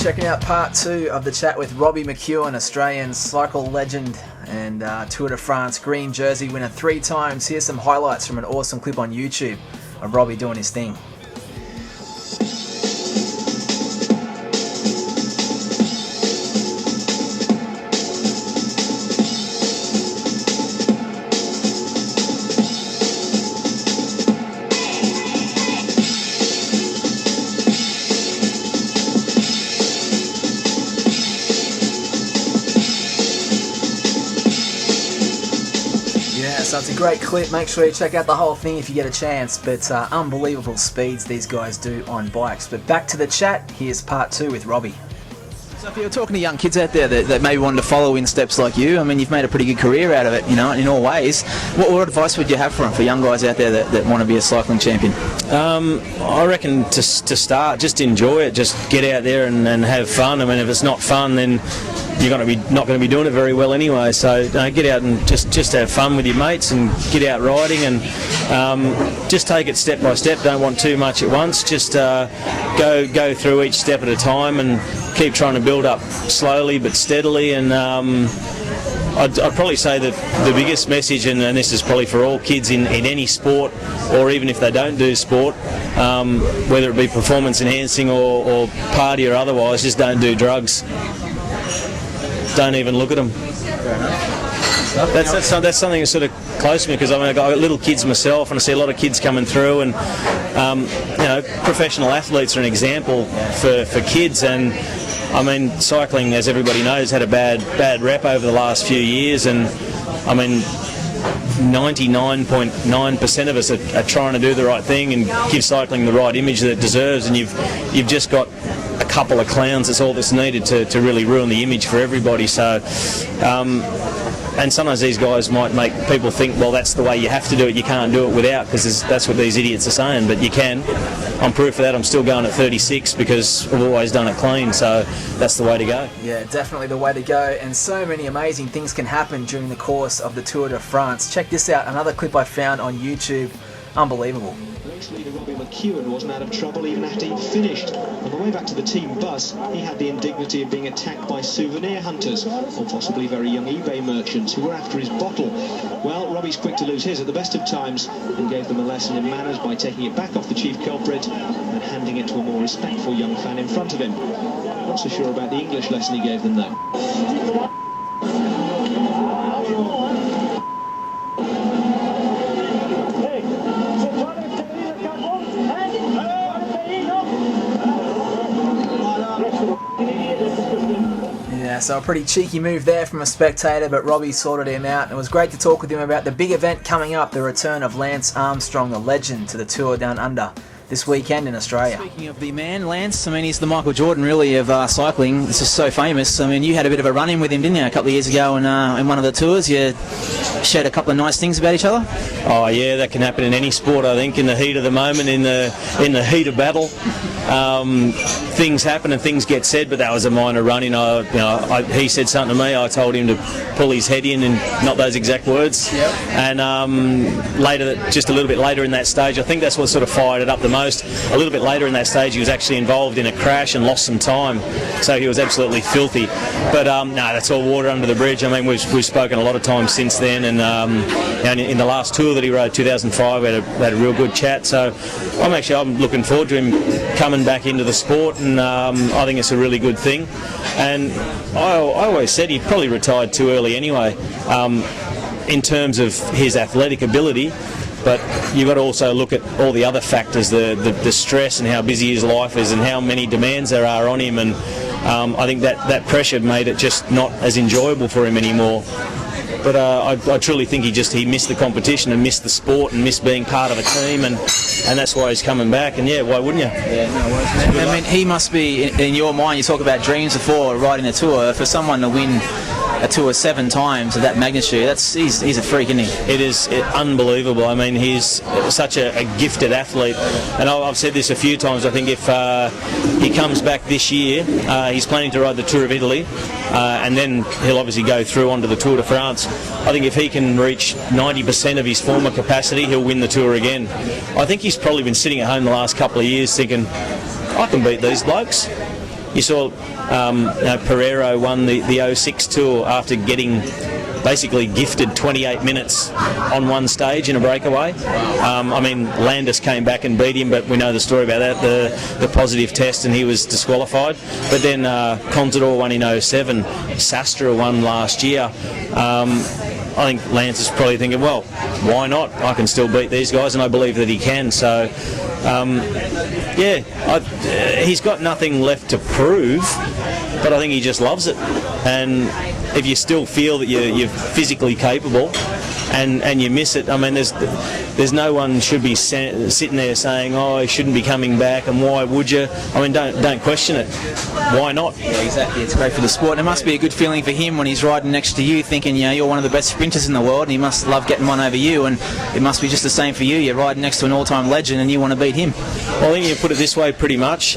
checking out part 2 of the chat with Robbie McEwen, Australian cycle legend and Tour de France green jersey winner 3 times. Here's some highlights from an awesome clip on YouTube of Robbie doing his thing. So it's a great clip. Make sure you check out the whole thing if you get a chance. But unbelievable speeds these guys do on bikes. But back to the chat. Here's part 2 with Robbie. So if you're talking to young kids out there that maybe wanted to follow in steps like you, I mean, you've made a pretty good career out of it, you know, in all ways. What advice would you have for them, for young guys out there that want to be a cycling champion? I reckon to start, just enjoy it. Just get out there and have fun. I mean, if it's not fun, then you're not going to be doing it very well anyway. So get out and just have fun with your mates and get out riding and just take it step by step. Don't want too much at once. Just go through each step at a time and keep trying to build up slowly but steadily. And I'd probably say that the biggest message, and this is probably for all kids in any sport, or even if they don't do sport, whether it be performance enhancing or party or otherwise, just don't do drugs. Don't even look at them. That's something that's sort of close to me, because I mean, I've got little kids myself, and I see a lot of kids coming through, and professional athletes are an example for kids. And I mean, cycling, as everybody knows, had a bad rep over the last few years, and I mean, 99.9% of us are trying to do the right thing and give cycling the right image that it deserves, and you've just got a couple of clowns. That's all that's needed to really ruin the image for everybody. So and sometimes these guys might make people think, well, that's the way you have to do it, you can't do it without, because that's what these idiots are saying, but you can. I'm proof of that. I'm still going at 36 because I've always done it clean, so that's the way to go. Yeah, definitely the way to go, and so many amazing things can happen during the course of the Tour de France. Check this out, another clip I found on YouTube. Unbelievable. Race leader Robbie McEwen wasn't out of trouble even after he'd finished. On the way back to the team bus, he had the indignity of being attacked by souvenir hunters, or possibly very young eBay merchants who were after his bottle. Well, Robbie's quick to lose his at the best of times and gave them a lesson in manners by taking it back off the chief culprit and handing it to a more respectful young fan in front of him. Not so sure about the English lesson he gave them though. Yeah, so a pretty cheeky move there from a spectator, but Robbie sorted him out. It was great to talk with him about the big event coming up, the return of Lance Armstrong, the legend, to the Tour Down Under this weekend in Australia. Speaking of the man, Lance, I mean, he's the Michael Jordan, really, of cycling. This is so famous. I mean, you had a bit of a run-in with him, didn't you, a couple of years ago in one of the tours? You shared a couple of nice things about each other? Oh, yeah, that can happen in any sport, I think, in the heat of the moment, in the heat of battle. Things happen and things get said, but that was a minor run-in. He said something to me, I told him to pull his head in, and not those exact words. Yep. And later, just a little bit later in that stage, I think that's what sort of fired it up the most. A little bit later in that stage, he was actually involved in a crash and lost some time, so he was absolutely filthy. But no, that's all water under the bridge. I mean, we've spoken a lot of times since then, and in the last tour that he rode, 2005, we had a real good chat. So I'm looking forward to him coming back into the sport, and I think it's a really good thing. And I always said he probably retired too early anyway, in terms of his athletic ability. But you've got to also look at all the other factors, the stress and how busy his life is and how many demands there are on him. And I think that pressure made it just not as enjoyable for him anymore. But I truly think he missed the competition and missed the sport and missed being part of a team, and that's why he's coming back. And yeah, why wouldn't you? Yeah, no worries. I mean, he must be, in your mind, you talk about dreams before riding a tour, for someone to win a tour 7 times of that magnitude, he's a freak, isn't he? It is unbelievable. I mean, he's such a gifted athlete, and I've said this a few times. I think if he comes back this year, he's planning to ride the Tour of Italy, and then he'll obviously go through onto the Tour de France. I think if he can reach 90% of his former capacity, he'll win the Tour again. I think he's probably been sitting at home the last couple of years thinking, I can beat these blokes. You saw Pereiro won the 06 Tour after getting basically gifted 28 minutes on one stage in a breakaway. I mean, Landis came back and beat him, but we know the story about that, the positive test, and he was disqualified. But then Contador won in 07, Sastre won last year. I think Lance is probably thinking, well, why not? I can still beat these guys, and I believe that he can. So, he's got nothing left to prove, but I think he just loves it. And if you still feel that you're physically capable and you miss it, I mean, there's no one should be sitting there saying, oh, he shouldn't be coming back, and why would you? I mean, don't question it. Why not? Yeah, exactly. It's great for the sport. And it must be a good feeling for him when he's riding next to you, thinking, you're one of the best sprinters in the world, and he must love getting one over you. And it must be just the same for you. You're riding next to an all-time legend, and you want to beat him. Well, I think you put it this way, pretty much.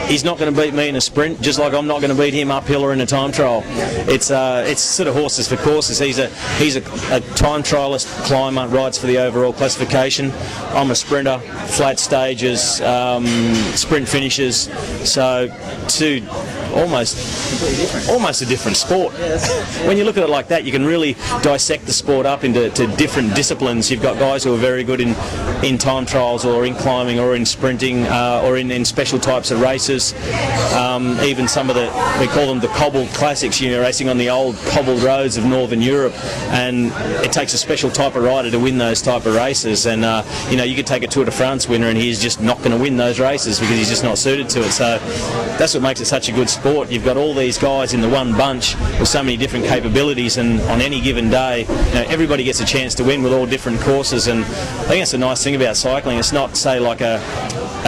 He's not going to beat me in a sprint, just like I'm not going to beat him uphill or in a time trial. It's sort of horses for courses. He's a time trialist, climber, rides for the overall classification. I'm a sprinter, flat stages, sprint finishes. So two almost a different sport. When you look at it like that, you can really dissect the sport up into different disciplines. You've got guys who are very good in time trials or in climbing or in sprinting or in special types of races. Even some of we call them the cobbled classics, racing on the old cobbled roads of Northern Europe, and it takes a special type of rider to win those type of races. And you could take a Tour de France winner and he's just not going to win those races because he's just not suited to it. So that's what makes it such a good sport. You've got all these guys in the one bunch with so many different capabilities, and on any given day, everybody gets a chance to win with all different courses. And I think that's a nice thing about cycling. It's not, say, like a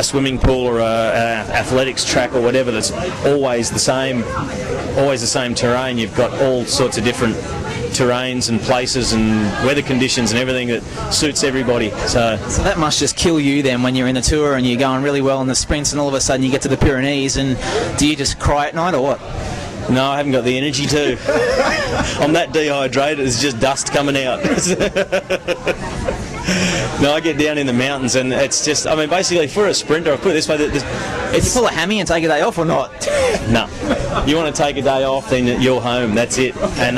swimming pool or a athletics track or whatever that's always the same terrain. You've got all sorts of different terrains and places and weather conditions and everything that suits everybody. So that must just kill you then when you're in the Tour and you're going really well in the sprints, and all of a sudden you get to the Pyrenees, and do you just cry at night or what? No, I haven't got the energy to. I'm that dehydrated, it's just dust coming out. No, I get down in the mountains and it's just, basically for a sprinter, I'll put it this way, if you pull a hammy and take a day off or not? No. You want to take a day off, then you're home, that's it. And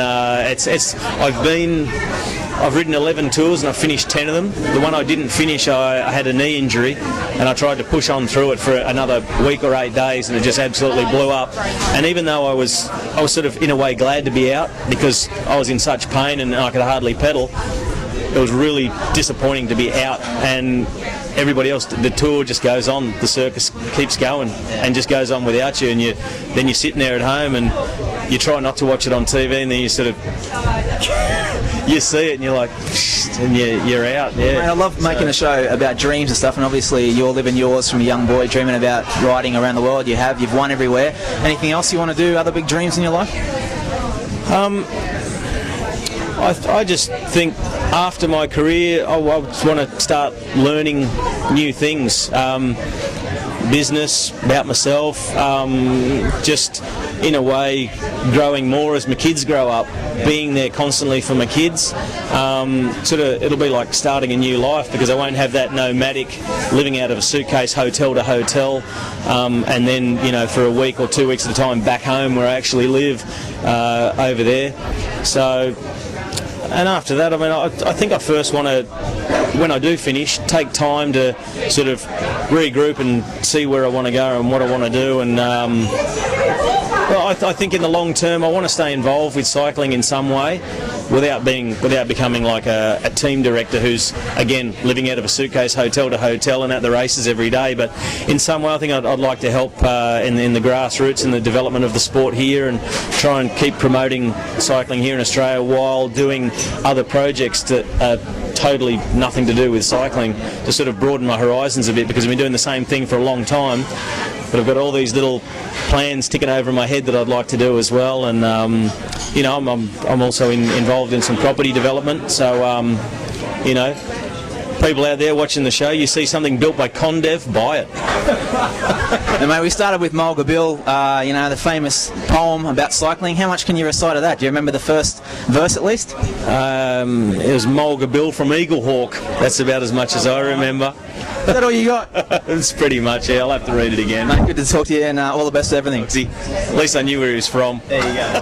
I've ridden 11 tours and I've finished 10 of them. The one I didn't finish, I had a knee injury and I tried to push on through it for another week or 8 days, and it just absolutely blew up. And even though I was sort of in a way glad to be out because I was in such pain and I could hardly pedal, it was really disappointing to be out, and everybody else, the tour just goes on, the circus keeps going and just goes on without you, and then you're sitting there at home and you try not to watch it on TV, and then you sort of you see it and you're like, and you're out. Yeah. Mate, I love making a show about dreams and stuff, and obviously you're living yours from a young boy, dreaming about riding around the world. You've won everywhere. Anything else you want to do, other big dreams in your life? I just think after my career, I just want to start learning new things, business, about myself, just in a way growing more as my kids grow up, being there constantly for my kids. It'll be like starting a new life because I won't have that nomadic living out of a suitcase hotel to hotel, and then for a week or 2 weeks at a time back home where I actually live over there. So. And after that, I think I first want to, when I do finish, take time to sort of regroup and see where I want to go and what I want to do. And I think in the long term, I want to stay involved with cycling in some way, without becoming like a team director who's again living out of a suitcase hotel to hotel and at the races every day. But in some way, I think I'd like to help in the grassroots and the development of the sport here, and try and keep promoting cycling here in Australia while doing other projects that are totally nothing to do with cycling, to sort of broaden my horizons a bit, because I've been doing the same thing for a long time. But I've got all these little plans ticking over in my head that I'd like to do as well, and I'm people out there watching the show, you see something built by Condev, buy it. And mate, we started with Mulga Bill, the famous poem about cycling. How much can you recite of that? Do you remember the first verse at least? It was Mulga Bill from Eaglehawk. That's about as much as I remember. Is that all you got? It's pretty much, yeah. I'll have to read it again. Mate, good to talk to you, and all the best for everything. At least I knew where he was from. There you go.